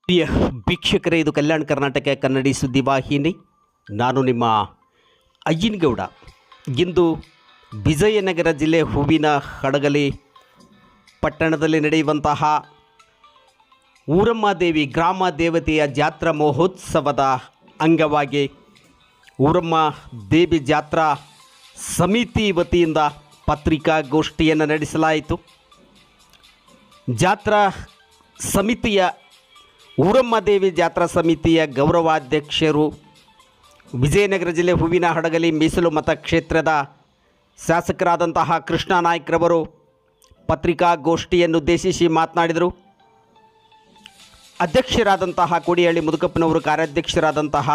ಪ್ರಿಯ ವೀಕ್ಷಕರೇ, ಇದು ಕಲ್ಯಾಣ ಕರ್ನಾಟಕ ಕನ್ನಡಿ ಸುದ್ದಿವಾಹಿನಿ. ನಾನು ನಿಮ್ಮ ಅಯ್ಯನಗೌಡ. ಇಂದು ವಿಜಯನಗರ ಜಿಲ್ಲೆ ಹೂವಿನ ಹಡಗಲಿ ಪಟ್ಟಣದಲ್ಲಿ ನಡೆಯುವಂತಹ ಊರಮ್ಮ ದೇವಿ ಗ್ರಾಮ ದೇವತೆಯ ಜಾತ್ರಾ ಮಹೋತ್ಸವದ ಅಂಗವಾಗಿ ಊರಮ್ಮ ದೇವಿ ಜಾತ್ರಾ ಸಮಿತಿ ವತಿಯಿಂದ ಪತ್ರಿಕಾಗೋಷ್ಠಿಯನ್ನು ನಡೆಸಲಾಯಿತು. ಜಾತ್ರಾ ಸಮಿತಿಯ ಊರಮ್ಮ ದೇವಿ ಜಾತ್ರಾ ಸಮಿತಿಯ ಗೌರವಾಧ್ಯಕ್ಷರು ವಿಜಯನಗರ ಜಿಲ್ಲೆ ಹೂವಿನ ಹಡಗಲಿ ಮೀಸಲು ಮತಕ್ಷೇತ್ರದ ಶಾಸಕರಾದಂತಹ ಕೃಷ್ಣ ನಾಯ್ಕರವರು ಪತ್ರಿಕಾಗೋಷ್ಠಿಯನ್ನುದ್ದೇಶಿಸಿ ಮಾತನಾಡಿದರು. ಅಧ್ಯಕ್ಷರಾದಂತಹ ಕೋಡಿಹಳ್ಳಿ ಮುದುಕಪ್ಪನವರು, ಕಾರ್ಯಾಧ್ಯಕ್ಷರಾದಂತಹ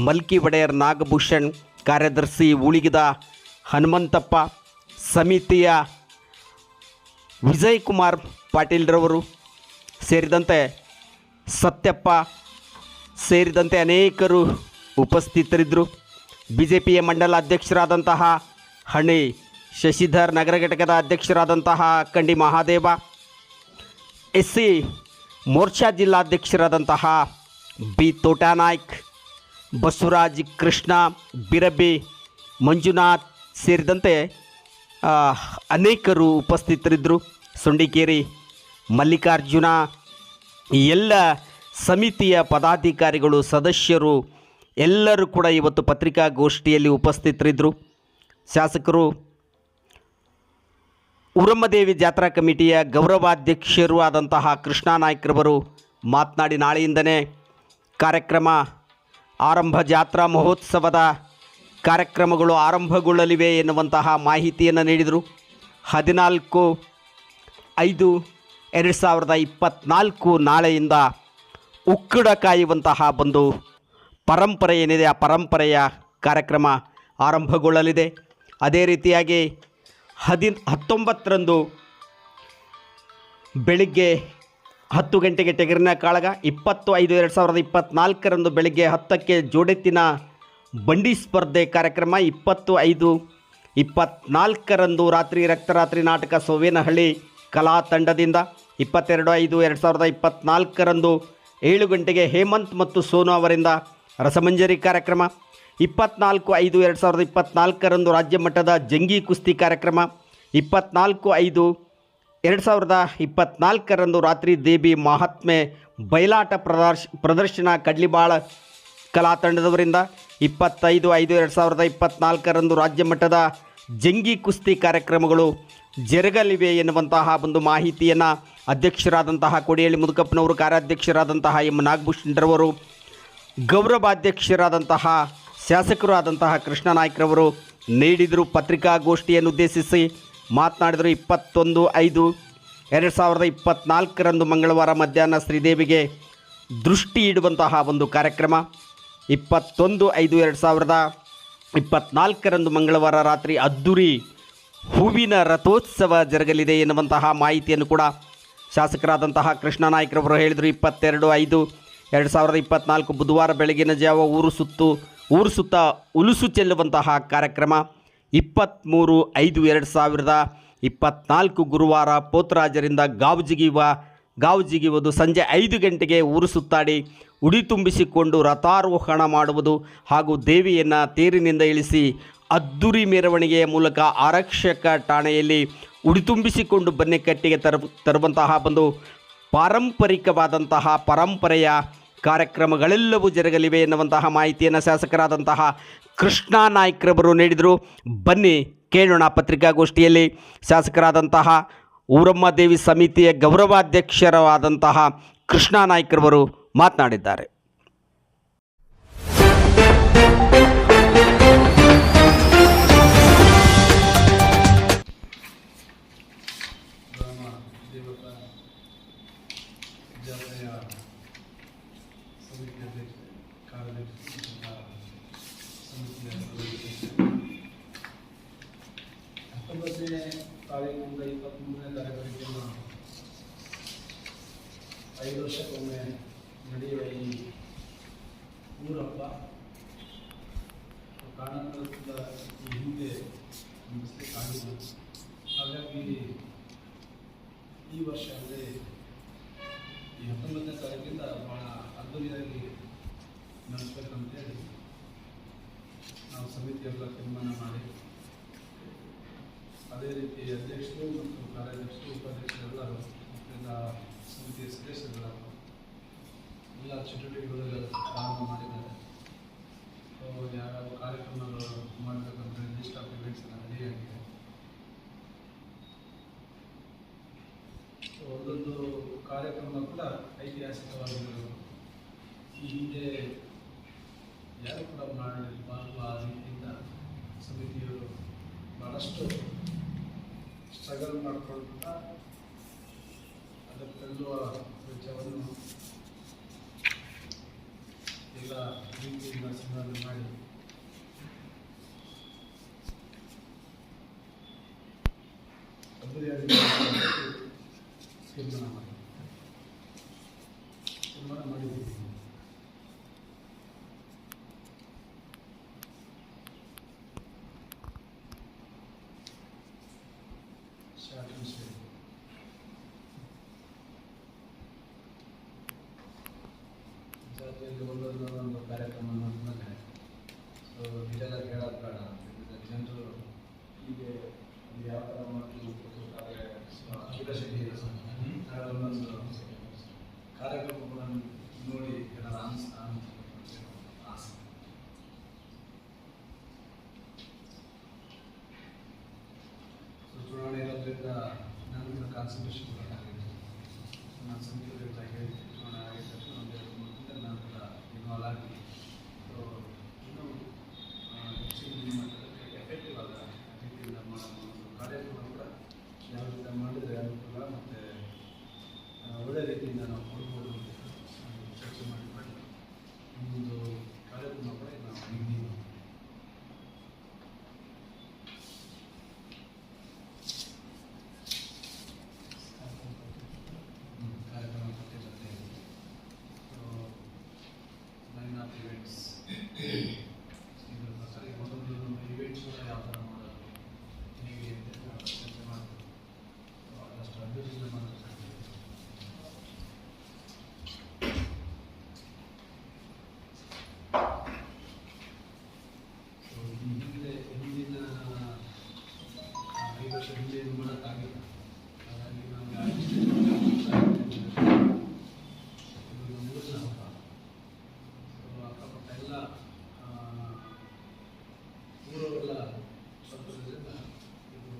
ಮಲ್ಕಿ ಒಡೆಯರ್ ನಾಗಭೂಷಣ್, ಕಾರ್ಯದರ್ಶಿ ಉಳಿಗಿದ ಹನುಮಂತಪ್ಪ, ಸಮಿತಿಯ ವಿಜಯ್ ಕುಮಾರ್ ಪಾಟೀಲ್ರವರು ಸೇರಿದಂತೆ ಸತ್ಯಪ್ಪ ಸೇರಿದಂತೆ ಅನೇಕರು ಉಪಸ್ಥಿತರಿದ್ದರು. ಬಿಜೆಪಿಯ ಮಂಡಲ ಅಧ್ಯಕ್ಷರಾದಂತಹ ಹಣಿ ಶಶಿಧರ್, ನಗರ ಘಟಕದ ಅಧ್ಯಕ್ಷರಾದಂತಹ ಕಂಡಿ ಮಹಾದೇವ, ಎಸ್ಸಿ ಮೋರ್ಚಾ ಜಿಲ್ಲಾಧ್ಯಕ್ಷರಾದಂತಹ ಬಿ ತೋಟಾನಾಯ್ಕ್, ಬಸವರಾಜ್, ಕೃಷ್ಣ, ಬಿರಬಿ, ಮಂಜುನಾಥ್ ಸೇರಿದಂತೆ ಅನೇಕರು ಉಪಸ್ಥಿತರಿದ್ದರು. ಸೊಂಡಿಕೇರಿ ಮಲ್ಲಿಕಾರ್ಜುನ, ಎಲ್ಲ ಸಮಿತಿಯ ಪದಾಧಿಕಾರಿಗಳು, ಸದಸ್ಯರು ಎಲ್ಲರೂ ಕೂಡ ಇವತ್ತು ಪತ್ರಿಕಾಗೋಷ್ಠಿಯಲ್ಲಿ ಉಪಸ್ಥಿತರಿದ್ದರು. ಶಾಸಕರು ಊರಮ್ಮದೇವಿ ಜಾತ್ರಾ ಕಮಿಟಿಯ ಗೌರವಾಧ್ಯಕ್ಷರು ಆದಂತಹ ಕೃಷ್ಣ ನಾಯ್ಕರವರು ಮಾತನಾಡಿ, ನಾಳೆಯಿಂದಲೇ ಕಾರ್ಯಕ್ರಮ ಆರಂಭ, ಜಾತ್ರಾ ಮಹೋತ್ಸವದ ಕಾರ್ಯಕ್ರಮಗಳು ಆರಂಭಗೊಳ್ಳಲಿವೆ ಎನ್ನುವಂತಹ ಮಾಹಿತಿಯನ್ನು ನೀಡಿದರು. 14/5/2024 ನಾಳೆಯಿಂದ ಉಕ್ಕಡ ಕಾಯುವಂತಹ ಒಂದು ಪರಂಪರೆ ಏನಿದೆ, ಆ ಪರಂಪರೆಯ ಕಾರ್ಯಕ್ರಮ ಆರಂಭಗೊಳ್ಳಲಿದೆ. ಅದೇ ರೀತಿಯಾಗಿ 19ರಂದು ಬೆಳಿಗ್ಗೆ 10 ಗಂಟೆಗೆ ಟಗರಿನ ಕಾಳಗ, 20/5/2024 ಬೆಳಿಗ್ಗೆ 10ಕ್ಕೆ ಜೋಡೆತ್ತಿನ ಬಂಡಿ ಸ್ಪರ್ಧೆ ಕಾರ್ಯಕ್ರಮ, 20/5/24 ರಾತ್ರಿ ರಕ್ತರಾತ್ರಿ ನಾಟಕ ಸೋವೇನಹಳ್ಳಿ ಕಲಾ ತಂಡದಿಂದ, 22/5/2024 7 ಗಂಟೆಗೆ ಹೇಮಂತ್ ಮತ್ತು ಸೋನು ಅವರಿಂದ ರಸಮಂಜರಿ ಕಾರ್ಯಕ್ರಮ, 24/5/2024 ರಾಜ್ಯ ಮಟ್ಟದ ಜಂಗಿ ಕುಸ್ತಿ ಕಾರ್ಯಕ್ರಮ, 24/5/2024 ರಾತ್ರಿ ದೇವಿ ಮಹಾತ್ಮೆ ಬಯಲಾಟ ಪ್ರದರ್ಶನ ಕಡ್ಲಿಬಾಳ ಕಲಾ ತಂಡದವರಿಂದ, 25/5/2024 ರಾಜ್ಯ ಮಟ್ಟದ ಜಂಗಿ ಕುಸ್ತಿ ಕಾರ್ಯಕ್ರಮಗಳು ಜರುಗಲಿವೆ ಎನ್ನುವಂತಹ ಒಂದು ಮಾಹಿತಿಯನ್ನು ಅಧ್ಯಕ್ಷರಾದಂತಹ ಕೋಡಿಹಳ್ಳಿ ಮುದುಕಪ್ಪನವರು, ಕಾರ್ಯಾಧ್ಯಕ್ಷರಾದಂತಹ ಎಂ ನಾಗಭೂಷಣ್ರವರು, ಗೌರವಾಧ್ಯಕ್ಷರಾದಂತಹ ಶಾಸಕರು ಆದಂತಹ ಕೃಷ್ಣ ನಾಯ್ಕರವರು ನೀಡಿದರು. ಪತ್ರಿಕಾಗೋಷ್ಠಿಯನ್ನು ಉದ್ದೇಶಿಸಿ ಮಾತನಾಡಿದರು. 21/5/2024 ಮಂಗಳವಾರ ಮಧ್ಯಾಹ್ನ ಶ್ರೀದೇವಿಗೆ ದೃಷ್ಟಿ ಇಡುವಂತಹ ಒಂದು ಕಾರ್ಯಕ್ರಮ, 21/5/2024 ಮಂಗಳವಾರ ರಾತ್ರಿ ಅದ್ದೂರಿ ಹೂವಿನ ರಥೋತ್ಸವ ಜರುಗಲಿದೆ ಎನ್ನುವಂತಹ ಮಾಹಿತಿಯನ್ನು ಕೂಡ ಶಾಸಕರಾದಂತಹ ಕೃಷ್ಣ ನಾಯ್ಕರವರು ಹೇಳಿದರು. 22/5/2024 ಬುಧವಾರ ಬೆಳಗಿನ ಜಾವ ಊರು ಸುತ್ತ ಉಲುಸು ಚೆಲ್ಲುವಂತಹ ಕಾರ್ಯಕ್ರಮ, 23/5/2024 ಗುರುವಾರ ಪೋತರಾಜರಿಂದ ಗಾವು ಜಿಗಿಯುವುದು, ಸಂಜೆ 5 ಗಂಟೆಗೆ ಊರು ಸುತ್ತಾಡಿ ಉಡಿ ತುಂಬಿಸಿಕೊಂಡು ರಥಾರೋಹಣ ಮಾಡುವುದು ಹಾಗೂ ದೇವಿಯನ್ನು ತೇರಿನಿಂದ ಇಳಿಸಿ ಅದ್ದೂರಿ ಮೆರವಣಿಗೆಯ ಮೂಲಕ ಆರಕ್ಷಕ ಠಾಣೆಯಲ್ಲಿ ಉಡಿ ತುಂಬಿಸಿಕೊಂಡು ಬನ್ನಿಕಟ್ಟಿಗೆ ತರುವಂತಹ ಒಂದು ಪಾರಂಪರಿಕವಾದಂತಹ ಪರಂಪರೆಯ ಕಾರ್ಯಕ್ರಮಗಳೆಲ್ಲವೂ ಜರುಗಲಿವೆ ಎನ್ನುವಂತಹ ಮಾಹಿತಿಯನ್ನು ಶಾಸಕರಾದಂತಹ ಕೃಷ್ಣ ನಾಯ್ಕರವರು ನೀಡಿದರು. ಬನ್ನಿ ಕೇಳೋಣ. ಪತ್ರಿಕಾಗೋಷ್ಠಿಯಲ್ಲಿ ಶಾಸಕರಾದಂತಹ ಊರಮ್ಮ ದೇವಿ ಸಮಿತಿಯ ಗೌರವಾಧ್ಯಕ್ಷರಾದಂತಹ ಕೃಷ್ಣ ನಾಯ್ಕರವರು ಮಾತನಾಡಿದ್ದಾರೆ. ತಾರೀಕಿನಿಂದ 23ನೇ ತಾರೀಕಿನ 5 ವರ್ಷಕ್ಕೊಮ್ಮೆ ನಡೆಯುವ ಈ ಊರಹಬ್ಬ ಕಾರಣದಿಂದ ಈ ಹಿಂದೆ ಮುಗಿಸಲಿಕ್ಕಾಗಿಲ್ಲ. ಹಾಗಾಗಿ ಈ ವರ್ಷ ಅಂದರೆ ಈ 19ನೇ ತಾರೀಕಿಂದ ಭಾಳ ಅದ್ದೂರಿಯಾಗಿ ನಡೆಸ್ಬೇಕಂತೇಳಿ ನಾವು ಸಮಿತಿಯೆಲ್ಲ ತೀರ್ಮಾನ ಮಾಡಿ, ಅದೇ ರೀತಿ ಅಧ್ಯಕ್ಷರು ಮತ್ತು ಕಾರ್ಯಾಧ್ಯಕ್ಷರು ಉಪಾಧ್ಯಕ್ಷರೆಲ್ಲರೂ ಎಲ್ಲ ಸಮಿತಿಯ ಸದಸ್ಯರೆಲ್ಲರೂ ಎಲ್ಲ ಚಟುವಟಿಕೆಗಳೆಲ್ಲ ಪ್ರಾರಂಭ ಮಾಡಿದ್ದಾರೆ. ಸೊ ಯಾವ್ಯಾವ ಕಾರ್ಯಕ್ರಮಗಳು ಮಾಡಬೇಕಂತ ಲಿಸ್ಟ್ ಆಫ್ ಇವೆಂಟ್ಸ್ ಎಲ್ಲ ರೆಡಿಯಾಗಿದೆ. ಸೊ ಒಂದೊಂದು ಕಾರ್ಯಕ್ರಮ ಕೂಡ ಐತಿಹಾಸಿಕವಾಗಿರೋದು. ಈ ಹಿಂದೆ ಯಾರು ಕೂಡ ಮಾಡಿರಬಾರ್ದು ಆ ರೀತಿಯಿಂದ ಸಮಿತಿಯವರು ಭಾಳಷ್ಟು ಸ್ಟ್ರಗಲ್ ಮಾಡಿಕೊಳ್ತಾ ಅದಕ್ಕೆಲ್ಲುವ ವೆಚ್ಚವನ್ನು ಎಲ್ಲ ರೀತಿಯಿಂದ ಸಂಧಾನ ಮಾಡಿ ಅದ್ದೂರಿಯಾಗಿ ತೀರ್ಮಾನ ಮಾಡಿದ್ದೀವಿ. ಜಾತ್ರೆಯಲ್ಲಿ ಒಂದೊಂದು ಕಾರ್ಯಕ್ರಮ ನೋಡಿದ್ಮೇಲೆ ಸೊ ಇದೆಲ್ಲ ಹೇಳೋದು ಬೇಡ. ಜನರು ಹೀಗೆ ಯಾವ ಥರ ಮಕ್ಕಳು ಕ್ಯೂರಿಯಾಸಿಟಿ ಒಂದೊಂದು ಕಾರ್ಯಕ್ರಮ ಕೂಡ ನೋಡಿ ಏನಾದ್ರು ಅನಿಸ್ತಾ ಆಸೆ. ಸೊ ಚುನಾವಣೆ ಇರೋದ್ರಿಂದ ನಾನು ಕಾನ್ಸಂಟ್ರೇಷನ್ ಕೊಡೋಕ್ಕಾಗಿತ್ತು. ನಾನು ಸಮಿತಿಗಳಿಂದ ಹೇಳಿ ಚುನಾವಣೆ ಆಗಿದ ತಕ್ಷಣ ಒಂದು ನಾನು ಕೂಡ ಇನ್ವಾಲ್ವ್ ಆಗಿ ಸೊ ಇನ್ನೂ ಹೆಚ್ಚಿನ ಮಟ್ಟದಲ್ಲಿ ಎಫೆಕ್ಟಿವ್ ಆದ ರೀತಿಯಿಂದ ಮಾಡೋ ಕಾರ್ಯಕ್ರಮ ಕೂಡ ಯಾವ ರೀತಿ ಮಾಡಿದರೆ ಅನುಕೂಲ ಮತ್ತು ಒಳ್ಳೆ ರೀತಿಯಿಂದ ನಾವು ಕೊಡ್ಬೋದು ಅಂತ ಚರ್ಚೆ ಮಾಡಿ ಒಂದು ಕಾರ್ಯಕ್ರಮ ಕೂಡ ನಾವು ನಿಗದಿ ಕಾರ್ಯಕ್ರಮ ಪಟ್ಟಿರುತ್ತೆ. ಸೊ ಲೈನ್ ಆಫ್ ಇವೆಂಟ್ಸ್ ಇದರ ಪ್ರಕಾರ ಒಂದೊಂದು ಇವೆಂಟ್ಸ್ ಕೂಡ ಯಾವ ಥರ ಮಾಡೋದು ಹೇಗೆ ಅಂತ ಚರ್ಚೆ ಮಾಡ್ಬೋದು. ಅದಷ್ಟು ಅಭಿವೃದ್ಧಿ ಮಾಡಬೇಕು. ಸೊ ಹಿಂದಿನ 5 ವರ್ಷ ಹಿಂದೆ ಇದು ಮಾಡೋಕ್ಕಾಗಿಲ್ಲ. ಹಾಗಾಗಿ ನಮಗೆ ಇದು ಮೂರನೇ ಹಬ್ಬ. ಸೊ ಅಕ್ಕಪಕ್ಕ ಎಲ್ಲ ಊರವರೆಲ್ಲ ಸ್ವಲ್ಪದಿಂದ ಇದು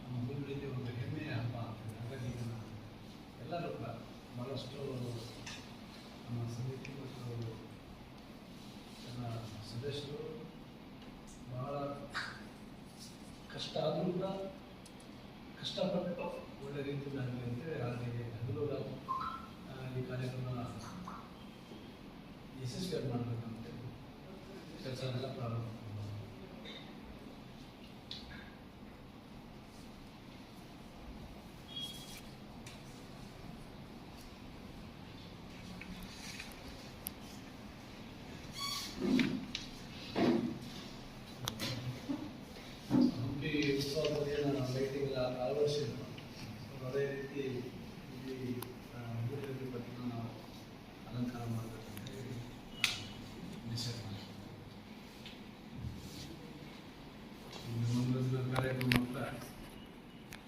ನಮ್ಮ ಹುಡುಗರಿಗೆ ಒಂದು ಹೆಮ್ಮೆಯ ಹಬ್ಬ ಆಗ್ತದೆ. ಹಾಗಾಗಿ ಇದನ್ನು ಎಲ್ಲರೂ ಕೂಡ ಭಾಳಷ್ಟು ನಮ್ಮ ಸಮಿತಿ ಮತ್ತು ಎಲ್ಲ ಸದಸ್ಯರು ಭಾಳ ಕಷ್ಟ ಆದರೂ ಕೂಡ ಕಷ್ಟಪಟ್ಟು ಒಳ್ಳೆ ರೀತಿಯಿಂದ ಆಗಲಿ ಅಂತೇಳಿ ಹಾಗೆ ಹಗಲು ಈ ಕಾರ್ಯಕ್ರಮ ಯಶಸ್ವಿಯಾಗಿ ಮಾಡಬೇಕಂತೇಳಿ ಕೆಲಸನೆಲ್ಲ ಪ್ರಾರಂಭ. ಹಂಪಿ ಉತ್ಸವದಲ್ಲಿ ನಾನು ಲೈಟಿಂಗ್ ಎಲ್ಲ ಅಳವಡಿಸಿದ್ರು. ಅದೇ ರೀತಿ ಇಲ್ಲಿ ಊರಲ್ಲಿ ಬಗ್ಗೆ ನಾವು ಅಲಂಕಾರ ಮಾಡಬೇಕಂತ ಹೇಳಿ ಡಿಸೈಡ್ ಮಾಡಿ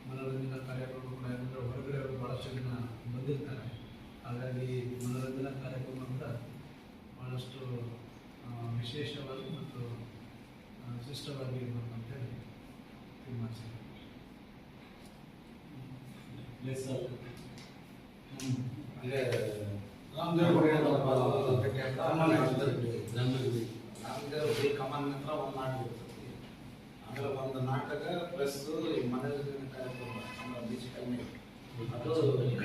ಮನೋರಂಜನಾ ಕಾರ್ಯಕ್ರಮ ಕೂಡ ಯಾಕಂದರೆ ಹೊರಗಡೆ ಅವರು ಭಾಳಷ್ಟು ಜನ ಬಂದಿರ್ತಾರೆ. ಹಾಗಾಗಿ ಮನೋರಂಜನಾ ಕಾರ್ಯಕ್ರಮ ಕೂಡ ಭಾಳಷ್ಟು ವಿಶೇಷವಾಗಿ ಮತ್ತು ವಿಶಿಷ್ಟವಾಗಿ ಇರಬೇಕಂತೇಳಿ ತೀರ್ಮಾನಿಸಿದೆ. ಅಂದರೆ ರಾಮದೇವ್ ಕಮಾನ್ ಹತ್ರ ಒಂದು ನಾಟಕ ಇರ್ತೈತಿ. ಆಮೇಲೆ ಒಂದು ನಾಟಕ ಪ್ಲಸ್ ಈ ಮನೋರಂಜನೆ ಕಾರ್ಯಕ್ರಮ ನಮ್ಮ ಮ್ಯೂಸಿಕಲ್ ಅದು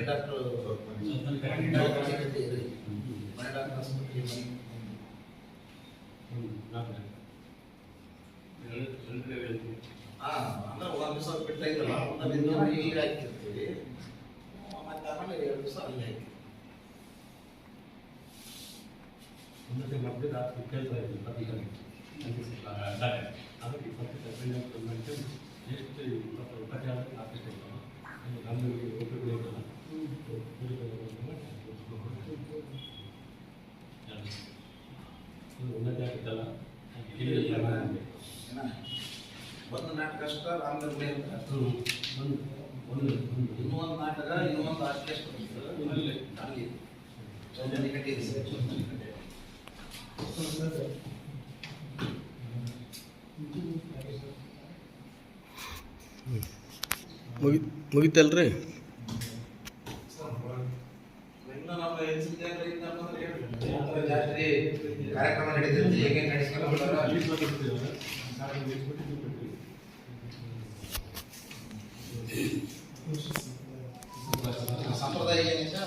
ಡಾಕ್ಟರ್ ಅಂದ್ರೆ ಒಂದು ದಿವಸ ಬಿಡ್ತಾ ಇದ್ದಲ್ಲ, ಒಂದೊಂದು ದಿನ ಇಲ್ಲಿ ಹಾಕಿರ್ತೀವಿ, ಮತ್ತೆ ಆಮೇಲೆ 2 ದಿವಸ ಅಲ್ಲಿ ಹಾಕಿ ಒಂದಕ್ಕೆ ಮಧ್ಯದ ಕೇಳ್ತಾ ಇದ್ದೀನಿ ಪತ್ರಿಕೆ ಅದಕ್ಕೆ ಪತ್ರಿಕೆ ಎಷ್ಟು 20 ಆಗುತ್ತೆ ಆರ್ಟಿಸ್ಟ್ ನಮಗೆ ಒಬ್ಬರು ಕಷ್ಟ ರಾಮನಗರ ಒಂದು ಇನ್ನೂ ಒಂದು ನಾಟಕ ಇನ್ನೂ ಒಂದು ಆರ್ಕೆಸ್ಟ್ರಾ ಅಲ್ಲಿ ಚೌಮನಿ ಕಟ್ಟಿದೆ ಮುಗಿತಲ್ರಿ? ಇನ್ನು ನಮ್ಮ ಎನ್ಸಿಸಿ ಜಾತ್ರೆ ಕಾರ್ಯಕ್ರಮ ನಡೀತೈತಿ, ಹೇಗೆ ನಡೆಸ್ಕೊಂಡು ಸಂಪ್ರದಾಯ ಏನಿದೆ